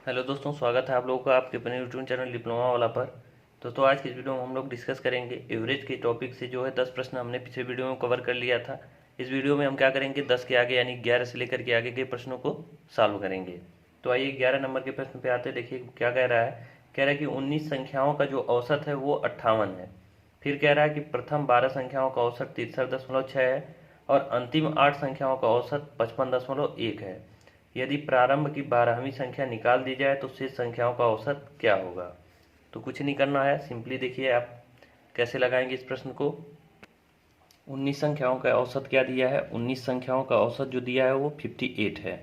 Hello दोस्तों, स्वागत है आप लोगों का आपके अपने यूट्यूब चैनल डिप्लोमा वाला पर। दोस्तों, आज की इस वीडियो में हम लोग डिस्कस करेंगे एवरेज के टॉपिक से जो है 10 प्रश्न हमने पिछले वीडियो में कवर कर लिया था। इस वीडियो में हम क्या करेंगे, 10 के आगे यानी 11 से लेकर के आगे के प्रश्नों को सॉल्व करेंगे। तो आइए 11 नंबर के प्रश्न पे आते हैं। देखिए क्या कह रहा है। कह रहा है कि 19 संख्याओं का जो औसत है वो 58 है। फिर कह रहा है कि प्रथम 12 संख्याओं का औसत 63.6 है और अंतिम 8 संख्याओं का औसत 55.1 है। यदि प्रारंभ की 12वीं संख्या निकाल दी जाए तो शेष संख्याओं का औसत क्या होगा। तो कुछ नहीं करना है, सिंपली देखिए आप कैसे लगाएंगे इस प्रश्न को। 19 संख्याओं का औसत क्या दिया है, 19 संख्याओं का औसत जो दिया है वो 58 है।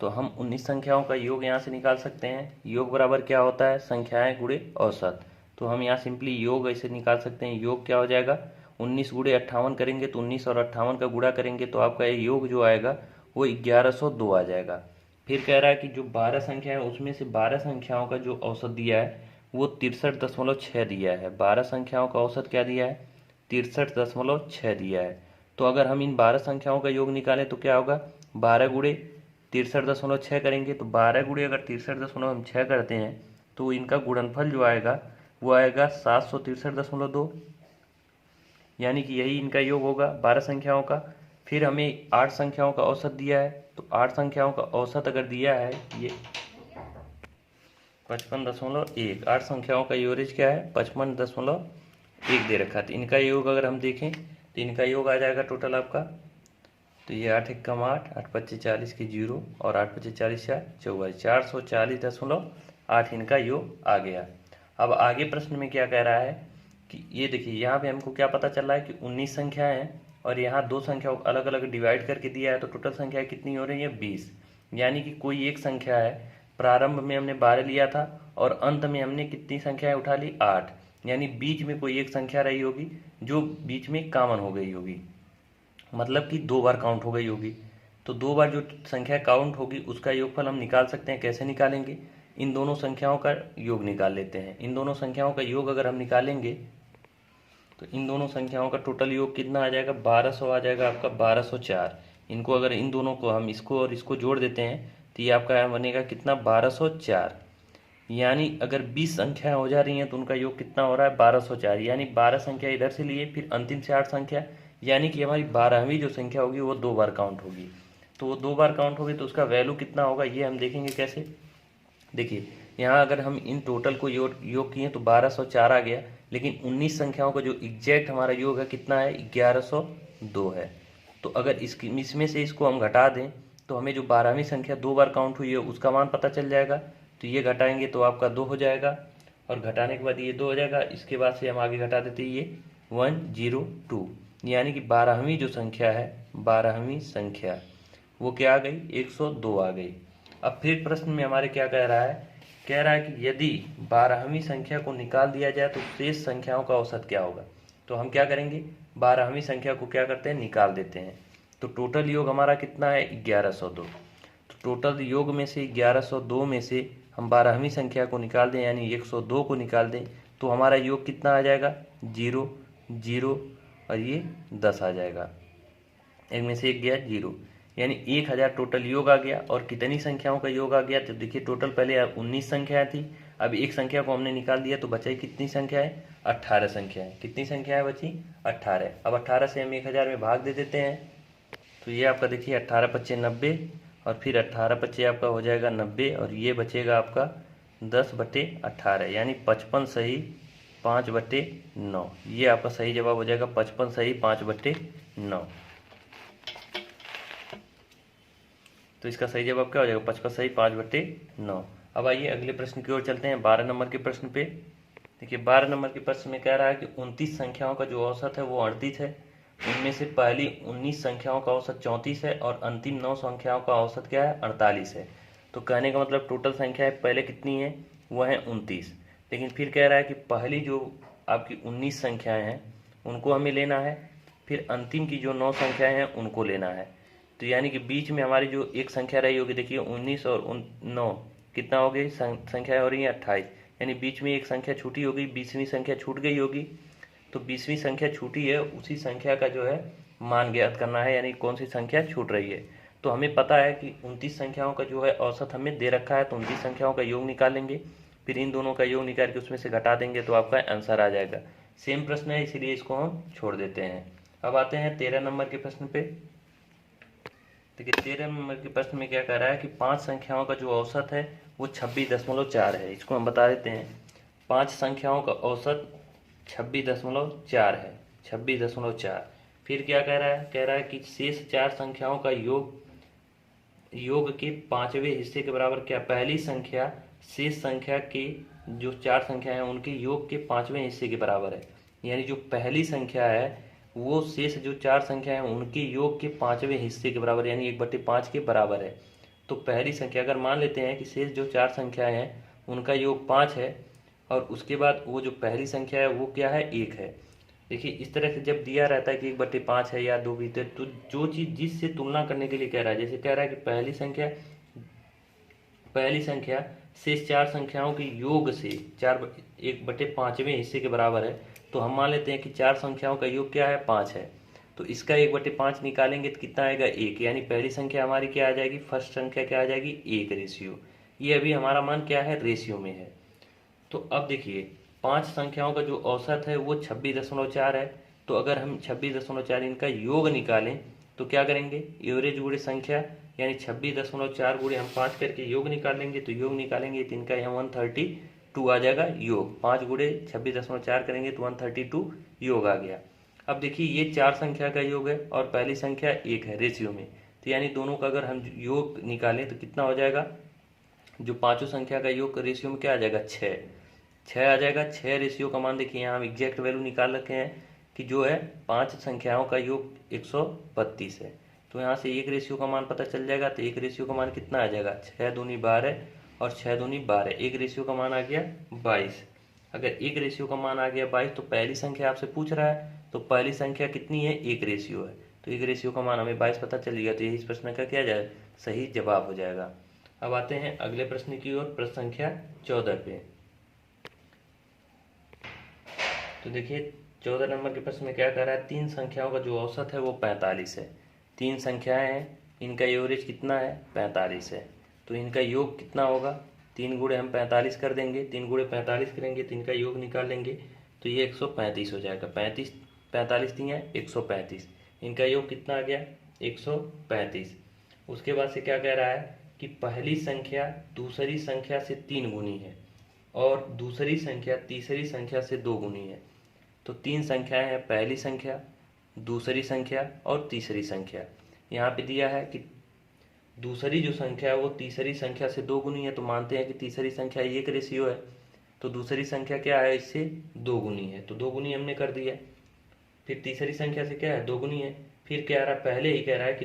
तो हम 19 संख्याओं का योग यहाँ से निकाल सकते हैं। योग बराबर क्या होता है, संख्याएं गुणे औसत। तो हम यहाँ सिंपली योग ऐसे निकाल सकते हैं। योग क्या हो जाएगा, 19 गुणे 58 करेंगे तो 19 और 58 का गुणा करेंगे तो आपका ये योग जो आएगा वो 1102 आ जाएगा। फिर कह रहा है कि जो 12 संख्या है उसमें से 12 संख्याओं का जो औसत दिया है वो 63.6 दिया है। 12 संख्याओं का औसत क्या दिया है, 63.6 दिया है। तो अगर हम इन 12 संख्याओं का योग निकालें तो क्या होगा, 12 गुणे 63.6 करेंगे तो 12 गुणे अगर 63.6 करते हैं तो इनका गुणनफल जो आएगा वो आएगा 763.2, यानी कि यही इनका योग होगा 12 संख्याओं का। फिर हमें 8 संख्याओं का औसत दिया है, तो 8 संख्याओं का औसत अगर दिया है ये 55.1, 8 संख्याओं का एवरेज क्या है 55.1 दे रखा है। तो इनका योग अगर हम देखें तो इनका योग आ जाएगा टोटल आपका, तो ये 8 एकम 8, 8 पच्चीस 40 की 0 और 8 पच्चीस 40 44, 440.8 इनका योग आ गया। अब आगे प्रश्न में क्या कह रहा है कि ये देखिए यहाँ पे हमको क्या पता चल रहा है कि 19 संख्या है और यहाँ दो संख्याओं को अलग अलग डिवाइड करके दिया है, तो टोटल संख्या कितनी हो रही है 20। यानी कि कोई एक संख्या है, प्रारंभ में हमने 12 लिया था और अंत में हमने कितनी संख्याएं उठा ली 8, यानी बीच में कोई एक संख्या रही होगी जो बीच में कॉमन हो गई होगी, मतलब कि 2 बार काउंट हो गई होगी। तो 2 बार जो संख्या काउंट होगी उसका योगफल हम निकाल सकते हैं। कैसे निकालेंगे, इन दोनों संख्याओं का योग निकाल लेते हैं। इन दोनों संख्याओं का योग अगर हम निकालेंगे तो इन दोनों संख्याओं का टोटल योग कितना आ जाएगा, 1200 आ जाएगा आपका, 1204। इनको अगर इन दोनों को हम इसको और इसको जोड़ देते हैं तो ये आपका बनेगा कितना, 1204। यानी अगर 20 संख्याएं हो जा रही हैं तो उनका योग कितना हो रहा है 1204। यानी 12 संख्या इधर से लिए फिर अंतिम से 8 संख्या, यानी कि हमारी 12वीं जो संख्या होगी वो 2 बार काउंट होगी। तो वो 2 बार काउंट होगी तो उसका वैल्यू कितना होगा ये हम देखेंगे कैसे। देखिए यहाँ अगर हम इन टोटल को योग किए तो 1204 आ गया, लेकिन 19 संख्याओं का जो एग्जैक्ट हमारा योग है कितना है, 1102 है। तो अगर इसमें से इसको हम घटा दें तो हमें जो 12वीं संख्या 2 बार काउंट हुई है उसका मान पता चल जाएगा। तो ये घटाएंगे तो आपका 2 हो जाएगा और घटाने के बाद ये 2 हो जाएगा। इसके बाद से हम आगे घटा देते हैं ये 102, यानी कि 12वीं जो संख्या है, 12वीं संख्या वो क्या आ गई, 102 आ गई। अब फिर प्रश्न में हमारे क्या कह रहा है, कह रहा है कि यदि 12वीं संख्या को निकाल दिया जाए तो शेष संख्याओं का औसत क्या होगा। तो हम क्या करेंगे, 12वीं संख्या को क्या करते हैं, निकाल देते हैं। तो टोटल योग हमारा कितना है, 1102। तो टोटल योग में से 1102 में से हम 12वीं संख्या को निकाल दें यानी 102 को निकाल दें तो हमारा योग कितना आ जाएगा, 0 0 और ये 10 आ जाएगा। एक में से एक गया 0, यानी 1000 टोटल योग आ गया। और कितनी संख्याओं का योग आ गया, तो देखिए टोटल पहले 19 संख्याएं थी, अब एक संख्या को हमने निकाल दिया तो बचाई कितनी संख्या है, 18 संख्या है। कितनी संख्या है बची, 18। अब 18 से हम 1000 में भाग दे देते हैं तो ये आपका देखिए 18 पच्चे 90 और फिर 18 पच्चे आपका हो जाएगा 90 और ये बचेगा आपका 10/18, यानी 55 सही 5/9। ये आपका सही जवाब हो जाएगा 55 सही 5/9। तो इसका सही जवाब क्या हो जाएगा, 55 सही 5/9। अब आइए अगले प्रश्न की ओर चलते हैं, 12 नंबर के प्रश्न पे। देखिए 12 नंबर के प्रश्न में कह रहा है कि 29 संख्याओं का जो औसत है वो 38 है। उनमें से पहली 19 संख्याओं का औसत 34 है और अंतिम 9 संख्याओं का औसत क्या है, 48 है। तो कहने का मतलब टोटल संख्याएं पहले कितनी है, वो है 29। लेकिन फिर कह रहा है कि पहली जो आपकी 19 संख्याएं हैं उनको हमें लेना है, फिर अंतिम की जो 9 संख्याएं हैं उनको लेना है। तो यानी कि बीच में हमारी जो एक संख्या रही होगी, देखिए 19 और 9 कितना हो गई, संख्या हो रही है 28, यानी बीच में एक संख्या छूटी होगी, 20वीं संख्या छूट गई होगी। तो 20वीं संख्या छूटी है, उसी संख्या का जो है मान ज्ञात करना है, यानी कौन सी संख्या छूट रही है। तो हमें पता है कि 29 संख्याओं का जो है औसत हमें दे रखा है, तो 29 संख्याओं का योग निकालेंगे, फिर इन दोनों का योग निकाल के उसमें से घटा देंगे तो आपका आंसर आ जाएगा। सेम प्रश्न है, इसीलिए इसको हम छोड़ देते हैं। अब आते हैं 13 नंबर के प्रश्न पे। देखिए 13 नंबर के प्रश्न में क्या कह रहा है कि 5 संख्याओं का जो औसत है वो 26.4 है। इसको हम बता देते हैं, 5 संख्याओं का औसत 26.4 है, 26.4। फिर क्या कह रहा है, कह रहा है कि शेष 4 संख्याओं का योग के 5वें हिस्से के बराबर क्या, पहली संख्या शेष संख्या के जो 4 संख्या है उनके योग के 5वें हिस्से के बराबर है। यानी जो पहली संख्या है वो शेष जो 4 संख्या है उनके योग के 5वें हिस्से के बराबर, यानी 1/5 के बराबर है। तो पहली संख्या अगर मान लेते हैं कि शेष जो 4 संख्याएं हैं उनका योग 5 है और उसके बाद वो जो पहली संख्या है वो क्या है, 1 है। देखिए इस तरह से जब दिया रहता है कि 1/5 है या 2 भी, तो जो चीज़ जिससे तुलना करने के लिए कह रहा है, जैसे कह रहा है कि पहली संख्या शेष 4 संख्याओं के योग से 1/5वें हिस्से के बराबर है, तो हम मान लेते हैं कि 4 संख्याओं का योग क्या है, 5 है। तो इसका 1/5 निकालेंगे तो कितना आएगा, 1। यानी पहली संख्या हमारी क्या आ जाएगी, फर्स्ट संख्या क्या आ जाएगी, 1 रेशियो। ये अभी हमारा मान क्या है, रेशियो में है। तो अब देखिए 5 संख्याओं का जो औसत है वो 26.4 है। तो अगर हम 26.4 इनका योग निकालें तो क्या करेंगे, एवरेज गुणे संख्या, यानी 26.4 गुणे हम 5 करके योग निकालेंगे, तो योग निकालेंगे तो इनका यहाँ 132 आ जाएगा योग। 5 गुणे 26.4 करेंगे तो 132 योग आ गया। अब देखिए ये 4 संख्या का योग है और पहली संख्या 1 है रेशियो में, तो यानी दोनों का अगर हम योग निकालें तो कितना हो जाएगा, जो पांचों संख्या का योग रेशियो में क्या आ जाएगा, 6 आ जाएगा। 6 रेशियो का मान देखिए यहाँ हम एग्जैक्ट वैल्यू निकाल रखे हैं कि जो है 5 संख्याओं का योग 132 है। तो यहाँ से 1 रेशियो का मान पता चल जाएगा, तो 1 रेशियो का मान कितना आ जाएगा, 6 दूनी 12 और 6 दूनी 12, 1 रेशियो का मान आ गया 22। अगर 1 रेशियो का मान आ गया 22 तो पहली संख्या आपसे पूछ रहा है, तो पहली संख्या कितनी है, 1 रेशियो है, तो 1 रेशियो का मान हमें 22 पता चल गया, तो यही इस प्रश्न का क्या जाए सही जवाब हो जाएगा। अब आते हैं अगले प्रश्न की ओर, प्रश्न संख्या 14 पे। तो देखिए 14 नंबर के प्रश्न में क्या कह रहा है, 3 संख्याओं का जो औसत है वो 45 है। 3 संख्याएं हैं, इनका एवरेज कितना है, 45 है। तो इनका योग कितना होगा, 3 गुणे हम 45 कर देंगे, 3 गुणे 45 करेंगे तो इनका योग निकाल लेंगे, तो ये 135 हो जाएगा। 45 दिए हैं 135, इनका योग कितना आ गया, 135। उसके बाद से क्या कह रहा है कि पहली संख्या दूसरी संख्या से 3 गुनी है और दूसरी संख्या तीसरी संख्या से 2 गुनी है। तो 3 संख्याएं हैं, पहली संख्या, दूसरी संख्या और तीसरी संख्या। यहाँ पे दिया है कि दूसरी जो संख्या है वो तीसरी संख्या से 2 गुनी है, तो मानते हैं कि तीसरी संख्या 1 रेशियो है, तो दूसरी संख्या क्या है, इससे 2 गुनी है, तो 2 गुनी हमने कर दिया। फिर तीसरी संख्या से क्या है, 2 गुनी है। फिर कह रहा है, पहले ही कह रहा है कि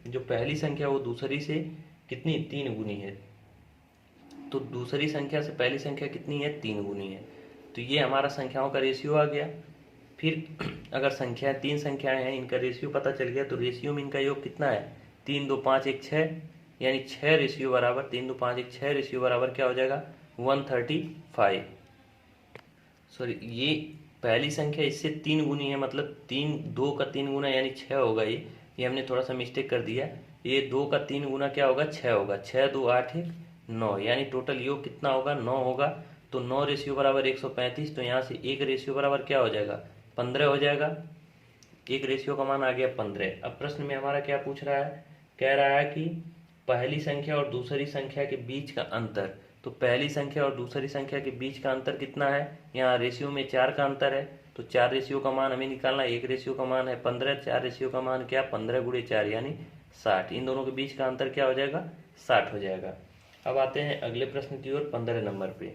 जो पहली संख्या वो दूसरी से कितनी, 3 गुनी है, तो दूसरी संख्या से पहली संख्या कितनी है, 3 गुनी है। तो ये हमारा संख्याओं का रेशियो आ गया। फिर अगर संख्या 3 संख्याएं हैं, इनका रेशियो पता चल गया, तो रेशियो में इनका योग कितना है, 3 2 5 1 6, यानी 6 रेशियो बराबर 3 2 5 1 6 रेशियो बराबर क्या हो जाएगा, 135। सॉरी, ये पहली संख्या इससे 3 गुनी है, मतलब 2 का 3 गुना यानी 6 होगा। ये हमने थोड़ा सा मिस्टेक कर दिया, ये 2 का 3 गुना क्या होगा, 6 होगा। 6 2 8 1 9, यानी टोटल योग कितना होगा, 9 होगा। तो 9 रेशियो बराबर 135, तो यहाँ से 1 रेशियो बराबर क्या हो जाएगा, 15 हो जाएगा। 1 रेशियो का मान आ गया 15। अब प्रश्न में हमारा क्या पूछ रहा है, कह रहा है कि पहली संख्या और दूसरी संख्या के बीच का अंतर। तो पहली संख्या और दूसरी संख्या के बीच का अंतर कितना है, यहाँ रेशियो में 4 का अंतर है, तो 4 रेशियो का मान हमें निकालना है। 1 रेशियो का मान है 15, 4 रेशियो का मान क्या, 15 गुणे 4 यानी 60। इन दोनों के बीच का अंतर क्या हो जाएगा, 60 हो जाएगा। अब आते हैं अगले प्रश्न की ओर, 15 नंबर पे।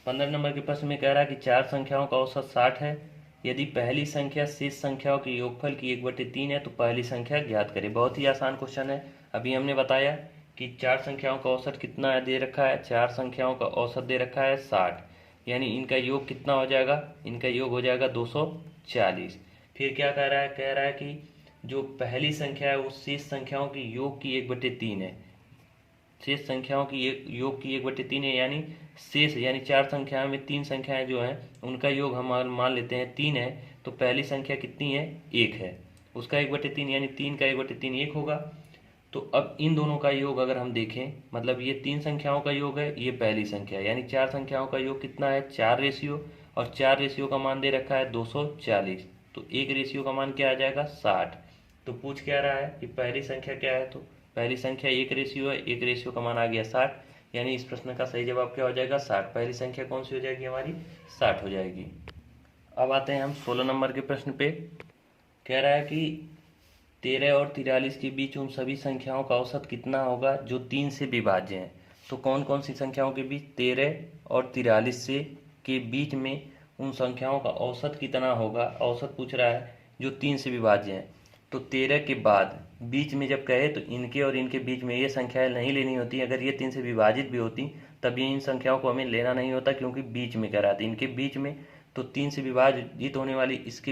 15 नंबर के प्रश्न में कह रहा है कि 4 संख्याओं का औसत 60 है। यदि पहली संख्या शेष संख्याओं के योगफल की 1/3 है तो पहली संख्या ज्ञात करें। बहुत ही आसान क्वेश्चन है। अभी हमने बताया कि 4 संख्याओं का औसत कितना दे रखा है, 4 संख्याओं का औसत दे रखा है 60, यानी इनका योग कितना हो जाएगा, इनका योग हो जाएगा 240। फिर क्या कह रहा है, कह रहा है कि जो पहली संख्या है वो शेष संख्याओं की योग की 1/3 है। शेष संख्याओं की योग की 1/3 है, यानी शेष यानी 4 संख्याओं में 3 संख्याएं जो हैं उनका योग हम मान लेते हैं 3 है, तो पहली संख्या कितनी है, 1 है। उसका 1/3 यानी 3 का 1/3 1 होगा। तो अब इन दोनों का योग अगर हम देखें, मतलब ये 3 संख्याओं का योग है, ये पहली संख्या, यानी 4 संख्याओं का योग कितना है 4 रेशियो, और 4 रेशियो का मान दे रखा है 240, तो 1 रेशियो का मान क्या आ जाएगा 60। तो पूछ क्या रहा है कि पहली संख्या क्या है, तो पहली संख्या 1 रेशियो है, 1 रेशियो का मान आ गया 60, यानी इस प्रश्न का सही जवाब क्या हो जाएगा 60। पहली संख्या कौन सी हो जाएगी हमारी 60 हो जाएगी। अब आते हैं हम 16 नंबर के प्रश्न पे। कह रहा है कि 13 और 43 के बीच उन सभी संख्याओं का औसत कितना होगा जो 3 से विभाज्य हैं। तो कौन कौन सी संख्याओं के बीच 13 और 43 से के बीच में उन संख्याओं का औसत कितना होगा, औसत पूछ रहा है जो 3 से विभाज्य हैं। तो 13 के बाद बीच में जब कहे तो इनके और इनके बीच में ये संख्याएं नहीं लेनी होती। अगर ये 3 से विभाजित भी होती तब ये इन संख्याओं को हमें लेना नहीं होता, क्योंकि बीच में कह रहा था इनके बीच में। तो 3 से विभाजित होने वाली इसके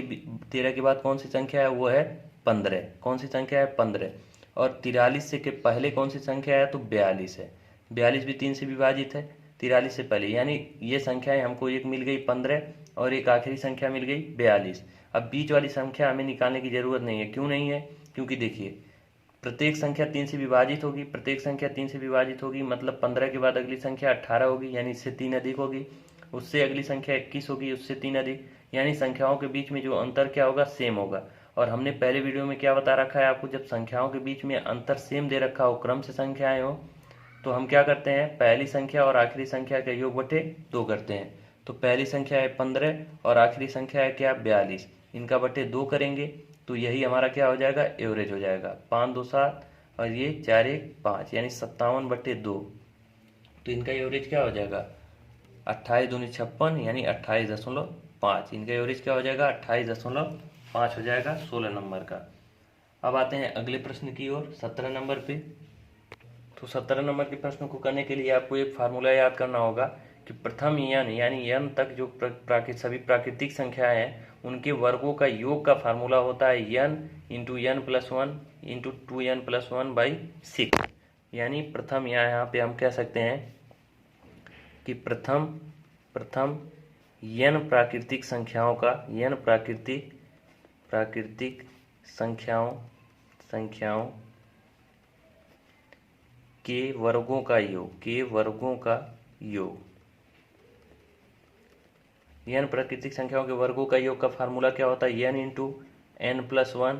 13 के बाद कौन सी संख्या है, वो है 15। कौन सी संख्या है 15। और 43 से के पहले कौन सी संख्या है, तो 42 है। 42 भी 3 से विभाजित है 43 से पहले, यानी ये संख्याएं हमको एक मिल गई 15 और एक आखिरी संख्या मिल गई 42। अब बीच वाली संख्या हमें निकालने की जरूरत नहीं है। क्यों नहीं है, क्योंकि देखिए प्रत्येक संख्या 3 से विभाजित होगी, प्रत्येक संख्या 3 से विभाजित होगी, मतलब 15 के बाद अगली संख्या 18 होगी, यानी इससे 3 अधिक होगी। उससे अगली संख्या 21 होगी, उससे 3 अधिक, यानी संख्याओं के बीच में जो अंतर क्या होगा, सेम होगा। और हमने पहले वीडियो में क्या बता रखा है आपको, जब संख्याओं के बीच में अंतर सेम दे रखा हो, क्रम से संख्याएं हो, तो हम क्या करते हैं, पहली संख्या और आखिरी संख्या का योग बटे 2 करते हैं। तो पहली संख्या है 15 और आखिरी संख्या है क्या 42, इनका बटे 2 करेंगे तो यही हमारा क्या हो जाएगा, एवरेज हो जाएगा। 5 2 7 और ये 4 1 5, यानी 57/2। तो इनका एवरेज क्या हो जाएगा 28 दूनी 56, यानी 28.5। इनका एवरेज क्या हो जाएगा 28.5 हो जाएगा 16 नंबर का। अब आते हैं अगले प्रश्न की ओर 17 नंबर पे। तो 17 नंबर के प्रश्न को करने के लिए आपको एक फार्मूला याद करना होगा कि प्रथम n यानी n तक जो सभी प्राकृतिक संख्याएं हैं उनके वर्गों का योग का फार्मूला होता है n into n plus 1 into 2n plus 1/6। यानी प्रथम यहाँ पे हम कह सकते हैं कि प्रथम n प्राकृतिक संख्याओं का n प्राकृतिक संख्याओं के वर्गों का योग n प्राकृतिक संख्याओं के वर्गों का योग का फार्मूला क्या होता है, n into n plus 1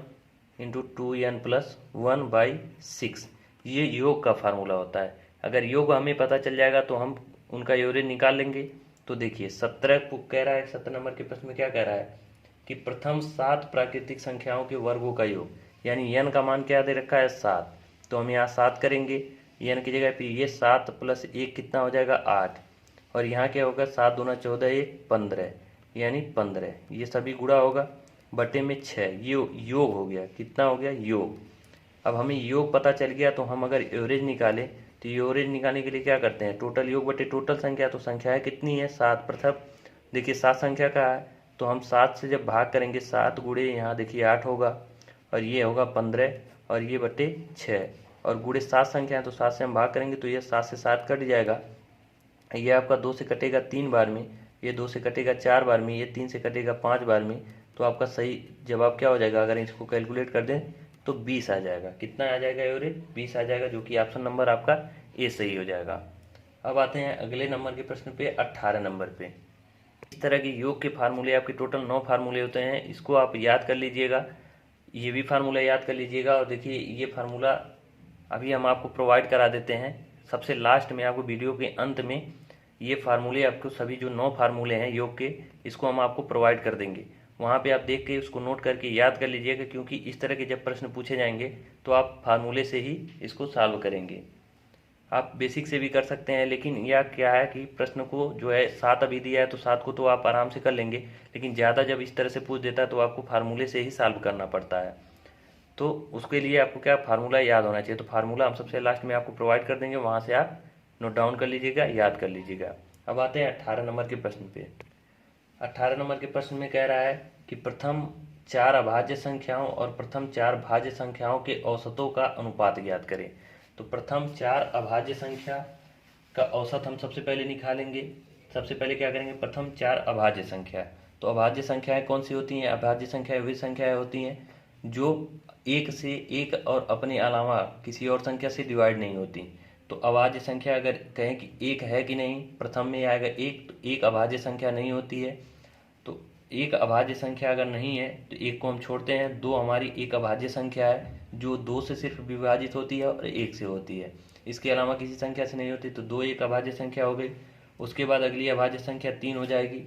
into 2n plus 1/6। ये योग का फार्मूला होता है। अगर योग हमें पता चल जाएगा तो हम उनका एवरेज निकाल लेंगे। तो देखिए 17 कह रहा है, 17 नंबर के प्रश्न में क्या कह रहा है कि प्रथम 7 प्राकृतिक संख्याओं के वर्गों का योग, यानी n का मान क्या दे रखा है 7, तो हम यहाँ 7 करेंगे। n की जगह पे ये 7 प्लस 1 कितना हो जाएगा 8, और यहाँ क्या होगा 7 दूना 14 1 15, यानी 15। ये सभी गुणा होगा बटे में 6, ये योग हो गया। कितना हो गया योग। अब हमें योग पता चल गया तो हम अगर एवरेज निकालें तो एवरेज निकालने के लिए क्या करते हैं, टोटल योग बटे टोटल संख्या। तो संख्या कितनी है 7। प्रथम देखिए 7 संख्या का है तो हम 7 से जब भाग करेंगे 7 गुणे यहाँ देखिए 8 होगा, और ये होगा 15, और ये बटे 6, और गुणे 7 संख्या है तो 7 से हम भाग करेंगे तो ये 7 से 7 कट जाएगा। ये आपका 2 से कटेगा 3 बार में, ये 2 से कटेगा 4 बार में, ये 3 से कटेगा 5 बार में। तो आपका सही जवाब क्या हो जाएगा, अगर इसको कैलकुलेट कर दें तो 20 आ जाएगा। कितना आ जाएगा एवरेज 20 आ जाएगा, जो कि ऑप्शन नंबर आपका ए सही हो जाएगा। अब आते हैं अगले नंबर के प्रश्न पे 18 नंबर पे। इस तरह के योग के फार्मूले आपके टोटल 9 फार्मूले होते हैं, इसको आप याद कर लीजिएगा, ये भी फार्मूला याद कर लीजिएगा। और देखिए ये फार्मूला अभी हम आपको प्रोवाइड करा देते हैं सबसे लास्ट में, आपको वीडियो के अंत में ये फार्मूले आपको सभी जो 9 फार्मूले हैं योग के, इसको हम आपको प्रोवाइड कर देंगे। वहाँ पे आप देख के उसको नोट करके याद कर लीजिएगा, क्योंकि इस तरह के जब प्रश्न पूछे जाएंगे तो आप फार्मूले से ही इसको सॉल्व करेंगे। आप बेसिक से भी कर सकते हैं, लेकिन यह क्या है कि प्रश्न को जो है 7 अभी दिया है तो 7 को तो आप आराम से कर लेंगे, लेकिन ज़्यादा जब इस तरह से पूछ देता है तो आपको फार्मूले से ही सॉल्व करना पड़ता है। तो उसके लिए आपको क्या फार्मूला याद होना चाहिए। तो फार्मूला हम सबसे लास्ट में आपको प्रोवाइड कर देंगे, वहाँ से आप नोट डाउन कर लीजिएगा, याद कर लीजिएगा। अब आते हैं 18 नंबर के प्रश्न पे। 18 नंबर के प्रश्न में कह रहा है कि प्रथम 4 अभाज्य संख्याओं और प्रथम 4 भाज्य संख्याओं के औसतों का अनुपात ज्ञात करें। तो प्रथम 4 अभाज्य संख्या का औसत हम सबसे पहले निकालेंगे। सबसे पहले क्या करेंगे, प्रथम 4 अभाज्य संख्या। तो अभाज्य संख्याएं कौन सी होती हैं, अभाज्य संख्याएं वे संख्याएं होती हैं जो एक से एक और अपने अलावा किसी और संख्या से डिवाइड नहीं होती। तो अभाज्य संख्या अगर कहें कि एक है कि नहीं, प्रथम में आएगा एक, तो एक अभाज्य संख्या नहीं होती है। तो एक अभाज्य संख्या अगर नहीं है तो एक को हम छोड़ते हैं। दो हमारी एक अभाज्य संख्या है जो दो से सिर्फ विभाजित होती है और एक से होती है, इसके अलावा किसी संख्या से नहीं होती। तो दो एक अभाज्य संख्या हो गई। उसके बाद अगली अभाज्य संख्या 3 हो जाएगी।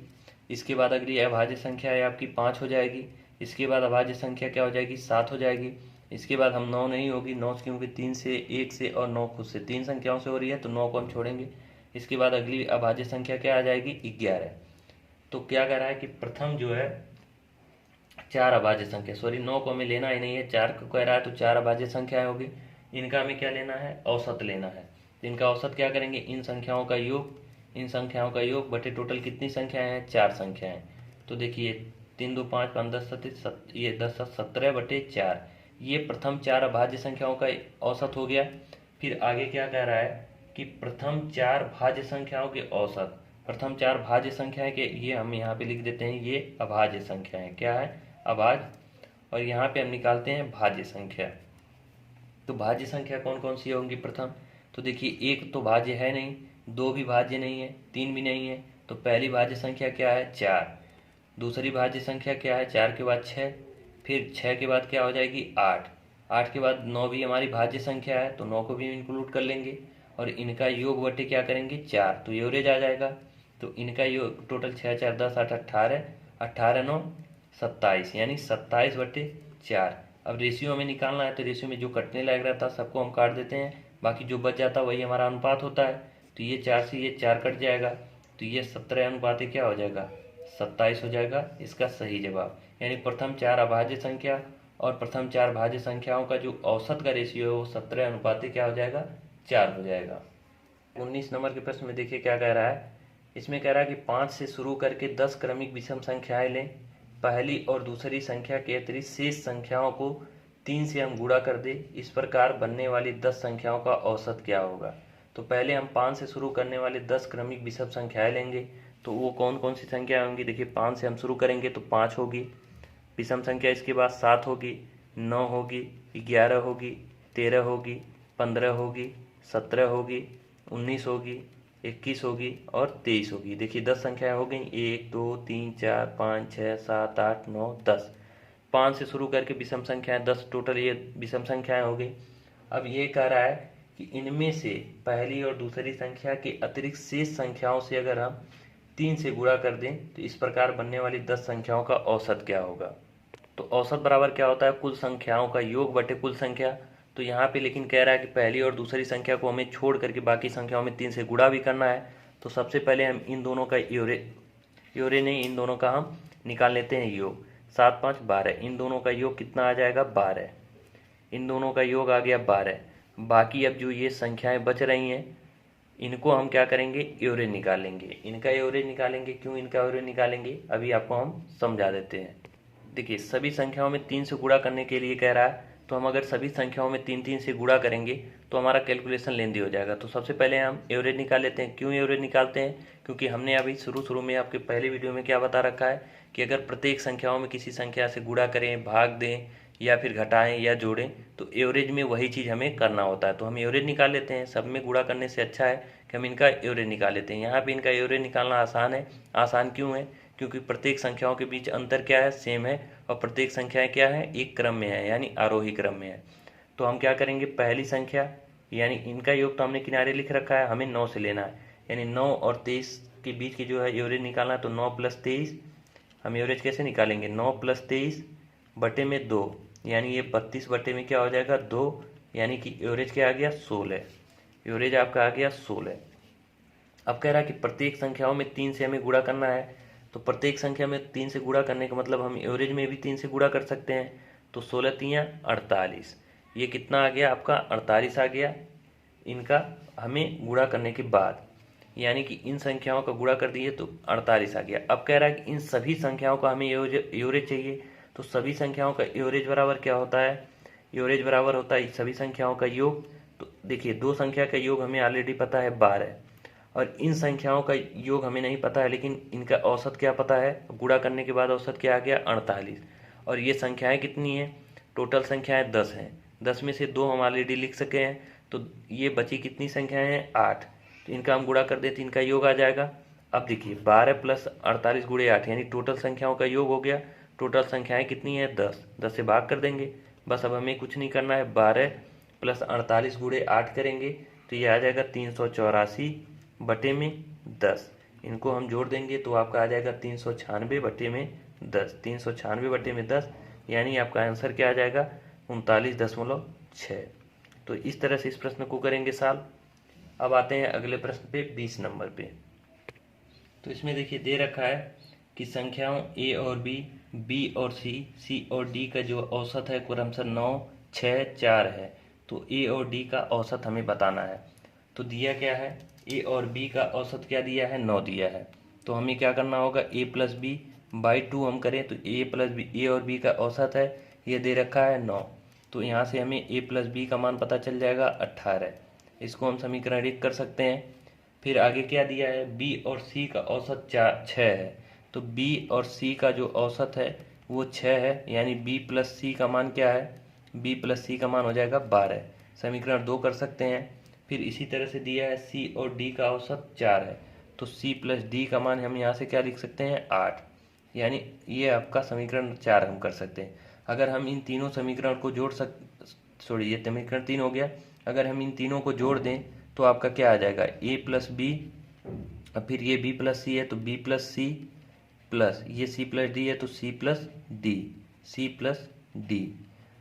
इसके बाद अगली अभाज्य संख्या है आपकी 5 हो जाएगी। इसके बाद अभाज्य संख्या क्या हो जाएगी, 7 हो जाएगी। इसके बाद हम 9 नहीं होगी, 9 क्योंकि 3 से, 1 से और 9 खुद से, 3 संख्याओं से हो रही है तो 9 को हम छोड़ेंगे। इसके बाद अगली अभाज्य संख्या क्या आ जाएगी, 11। तो क्या कह रहा है कि प्रथम जो है 4 अभाज्य संख्या, सॉरी 9 को हमें लेना ही नहीं है, 4 को कह रहा है तो 4 अभाज्य संख्याएं होगी। इनका हमें क्या लेना है, औसत लेना है। तो इनका औसत क्या करेंगे, इन संख्याओं का योग, इन संख्याओं का योग बटे टोटल कितनी संख्याएं हैं, 4 संख्याएं। तो देखिए 3 2 5 5 10 7, ये 10 17 बटे 4, ये प्रथम 4 अभाज्य संख्याओं का औसत हो गया। फिर आगे क्या कह रहा है कि प्रथम 4 भाज्य संख्याओं के औसत, प्रथम 4 भाज्य संख्याएं के, ये हम यहाँ पे लिख देते हैं, ये अभाज्य संख्या है, क्या है, अभाज्य। और यहाँ पे हम निकालते हैं भाज्य संख्या। तो भाज्य संख्या कौन कौन सी होंगी प्रथम, तो देखिए एक तो भाज्य है नहीं, दो भी भाज्य नहीं है, 3 भी नहीं है। तो पहली भाज्य संख्या क्या है, 4। दूसरी भाज्य संख्या क्या है, 4 के बाद 6, फिर 6 के बाद क्या हो जाएगी, 8। 8 के बाद 9 भी हमारी भाज्य संख्या है तो 9 को भी इंक्लूड कर लेंगे। और इनका योग बटे क्या करेंगे, 4, तो एवरेज आ जाएगा। तो इनका योग टोटल 6 4 10 8 18, 18 9 27, यानी 27 बटे 4। अब रेशियो हमें निकालना है, तो रेशियो में जो कटने लग रहा था सबको हम काट देते हैं, बाकी जो बच जाता वही हमारा अनुपात होता है। तो ये 4 से ये 4 कट जाएगा, तो ये 17 अनुपात क्या हो जाएगा, 27 हो जाएगा इसका सही जवाब। यानी प्रथम 4 अभाज्य संख्या और प्रथम 4 भाज्य संख्याओं का जो औसत का रेशियो है वो 17 अनुपात क्या हो जाएगा, 4 हो जाएगा। 19 नंबर के प्रश्न में देखिए क्या कह रहा है, इसमें कह रहा है कि 5 से शुरू करके 10 क्रमिक विषम संख्याएं लें। पहली और दूसरी संख्या के अतिरिक्त शेष संख्याओं को 3 से हम गुणा कर दे, इस प्रकार बनने वाली 10 संख्याओं का औसत क्या होगा। तो पहले हम 5 से शुरू करने वाले 10 क्रमिक विषम संख्याएं लेंगे। तो वो कौन कौन सी संख्या होंगी, देखिए 5 से हम शुरू करेंगे तो 5 होगी विषम संख्या, इसके बाद 7 होगी, 9 होगी, 11 होगी, 13 होगी, 15 होगी, 17 होगी, 19 होगी, 21 होगी और 23 होगी। देखिए 10 संख्याएं हो गई, 1 2 3 4 5 6 7 8 9 10। 5 से शुरू करके विषम संख्याएं 10, टोटल ये विषम संख्याएं हो गई। अब ये कह रहा है कि इनमें से पहली और दूसरी संख्या के अतिरिक्त शेष संख्याओं से अगर हम 3 से गुणा कर दें तो इस प्रकार बनने वाली 10 संख्याओं का औसत क्या होगा। तो औसत बराबर क्या होता है, कुल संख्याओं का योग बटे कुल संख्या। तो यहाँ पे लेकिन कह रहा है कि पहली और दूसरी संख्या को हमें छोड़ करके बाकी संख्याओं में 3 से गुणा भी करना है। तो सबसे पहले हम इन दोनों का योरे नहीं, इन दोनों का हम निकाल लेते हैं योग। 7 5 12, इन दोनों का योग कितना आ जाएगा, 12। इन दोनों का योग आ गया 12। बाकी अब जो ये संख्याएं बच रही हैं इनको हम क्या करेंगे, एवरेज निकालेंगे। इनका एवरेज निकालेंगे, क्यों इनका एवरेज निकालेंगे अभी आपको हम समझा देते हैं। देखिए सभी संख्याओं में 3 से गुणा करने के लिए कह रहा है, तो हम अगर सभी संख्याओं में 3 3 से गुणा करेंगे तो हमारा कैलकुलेशन लेंदी हो जाएगा। तो सबसे पहले हम एवरेज निकाल लेते हैं। क्यों एवरेज निकालते हैं, क्योंकि हमने अभी शुरू में आपके पहले वीडियो में क्या बता रखा है कि अगर प्रत्येक संख्याओं में किसी संख्या से गुणा करें, भाग दें या फिर घटाएं या जोड़ें तो एवरेज में वही चीज़ हमें करना होता है। तो हम एवरेज निकाल लेते हैं, सब में गुणा करने से अच्छा है कि हम इनका एवरेज निकाल लेते हैं। यहाँ पे इनका एवरेज निकालना आसान है। आसान क्यों है, क्योंकि प्रत्येक संख्याओं के बीच अंतर क्या है, सेम है, और प्रत्येक संख्याएं क्या है, एक क्रम में है, यानी आरोही क्रम में है। तो हम क्या करेंगे, पहली संख्या यानी इनका योग तो हमने किनारे लिख रखा है, हमें 9 से लेना है, यानी 9 और 23 के बीच की जो है एवरेज निकालना है। तो 9 + 23 हम एवरेज कैसे निकालेंगे, 9 + 23 बटे में 2, यानी ये 32 बटे में क्या हो जाएगा, 2, यानी कि एवरेज क्या आ गया, 16। एवरेज आपका आ गया 16। अब कह रहा है कि प्रत्येक संख्याओं में 3 से हमें गुणा करना है। तो प्रत्येक संख्या में 3 से गुणा करने का मतलब हम एवरेज में भी 3 से गुणा कर सकते हैं। तो 16 3 48, ये कितना आ गया आपका, 48 आ गया इनका हमें गुणा करने के बाद, यानी कि इन संख्याओं का गुणा कर दिए तो 48 आ गया। अब कह रहा है कि इन सभी संख्याओं का हमें एवरेज चाहिए। तो सभी संख्याओं का एवरेज बराबर क्या होता है, एवरेज बराबर होता है सभी संख्याओं का योग। तो देखिए दो संख्या का योग हमें ऑलरेडी पता है 12, और इन संख्याओं का योग हमें नहीं पता है, लेकिन इनका औसत क्या पता है, गुणा करने के बाद औसत क्या आ गया, 48। और ये संख्याएं कितनी हैं, टोटल संख्याएं 10 हैं, 10 में से 2 हम ऑलरेडी लिख सके हैं, तो ये बची कितनी संख्याएं हैं 8। तो इनका हम गुणा कर देते, इनका योग आ जाएगा। अब देखिए 12 प्लस 48 गुणे 8 यानी टोटल संख्याओं का योग हो गया। टोटल संख्याएं कितनी है 10, 10 से भाग कर देंगे बस। अब हमें कुछ नहीं करना है, 12 प्लस 48 गुणे 8 करेंगे तो ये आ जाएगा 384 बटे में 10। इनको हम जोड़ देंगे तो आपका आ जाएगा 396 बटे में 10, 396 बटे में 10 यानी आपका आंसर क्या आ जाएगा 39.6। तो इस तरह से इस प्रश्न को करेंगे सॉल्व। अब आते हैं अगले प्रश्न पे 20 नंबर पे। तो इसमें देखिए दे रखा है कि संख्याओं ए और बी और सी और डी का जो औसत है क्रमशः 9, 6, 4 है। तो ए और डी का औसत हमें बताना है। तो दिया क्या है, ए और बी का औसत क्या दिया है 9 दिया है। तो हमें क्या करना होगा, ए प्लस बी बाई 2 हम करें तो ए प्लस बी, ए और बी का औसत है ये दे रखा है 9। तो यहाँ से हमें ए प्लस बी का मान पता चल जाएगा 18। इसको हम समीकरण 1 कर सकते हैं। फिर आगे क्या दिया है, बी और सी का औसत 6 है। तो बी और सी का जो औसत है वो 6 है यानी बी प्लस सी का मान क्या है, बी प्लस सी का मान हो जाएगा 12। समीकरण 2 कर सकते हैं। फिर इसी तरह से दिया है सी और डी का औसत 4 है। तो सी प्लस डी का मान हम यहाँ से क्या लिख सकते हैं 8 यानी ये आपका समीकरण 4 हम कर सकते हैं। अगर हम इन तीनों समीकरण को ये समीकरण 3 हो गया। अगर हम इन तीनों को जोड़ दें तो आपका क्या आ जाएगा, ए प्लस बी, फिर ये बी प्लस सी है तो बी प्लस सी, प्लस ये सी प्लस डी है तो C plus D, C plus D.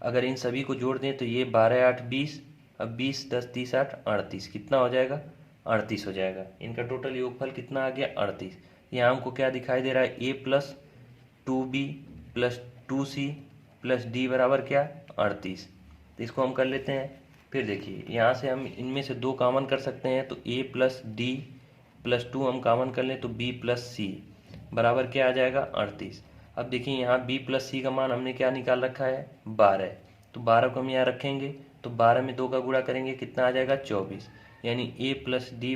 अगर इन सभी को जोड़ दें तो ये 12, 8, 20, अब 20, 10, 30, 8, 38 कितना हो जाएगा 38 हो जाएगा। इनका टोटल योगफल कितना आ गया 38। यहाँ हमको क्या दिखाई दे रहा है, A plus 2b plus 2c plus D बराबर क्या 38। तो इसको हम कर लेते हैं। फिर देखिए यहाँ से हम इनमें से 2 कॉमन कर सकते हैं तो a प्लस डी प्लस 2 हम कॉमन कर लें तो b प्लस सी बराबर क्या आ जाएगा 38। अब देखिए यहाँ b प्लस सी का मान हमने क्या निकाल रखा है 12। तो 12 को हम यहाँ रखेंगे तो 12 में 2 का गुणा करेंगे कितना आ जाएगा 24 यानी a प्लस डी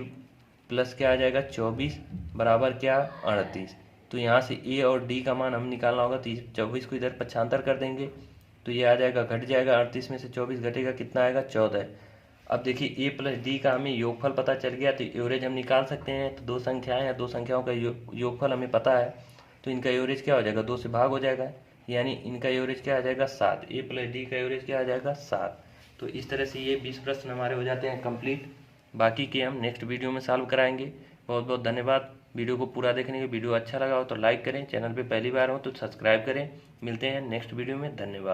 प्लस क्या आ जाएगा 24 बराबर क्या 38। तो यहाँ से a और d का मान हम निकालना होगा तो 24 को इधर पक्षांतर कर देंगे तो ये आ जाएगा, घट जाएगा 38 में से 24 घटेगा कितना आएगा 14। अब देखिए a प्लस डी का हमें योगफल पता चल गया तो एवरेज हम निकाल सकते हैं। तो 2 संख्याएं हैं, 2 संख्याओं का योगफल हमें पता है तो इनका एवरेज क्या हो जाएगा 2 से भाग हो जाएगा यानी इनका एवरेज क्या आ जाएगा 7। a प्लस डी का एवरेज क्या आ जाएगा 7। तो इस तरह से ये 20 प्रश्न हमारे हो जाते हैं कंप्लीट। बाकी के हम नेक्स्ट वीडियो में सॉल्व कराएंगे। बहुत बहुत धन्यवाद वीडियो को पूरा देखने के। वीडियो अच्छा लगा हो तो लाइक करें, चैनल पे पहली बार हो तो सब्सक्राइब करें। मिलते हैं नेक्स्ट वीडियो में, धन्यवाद।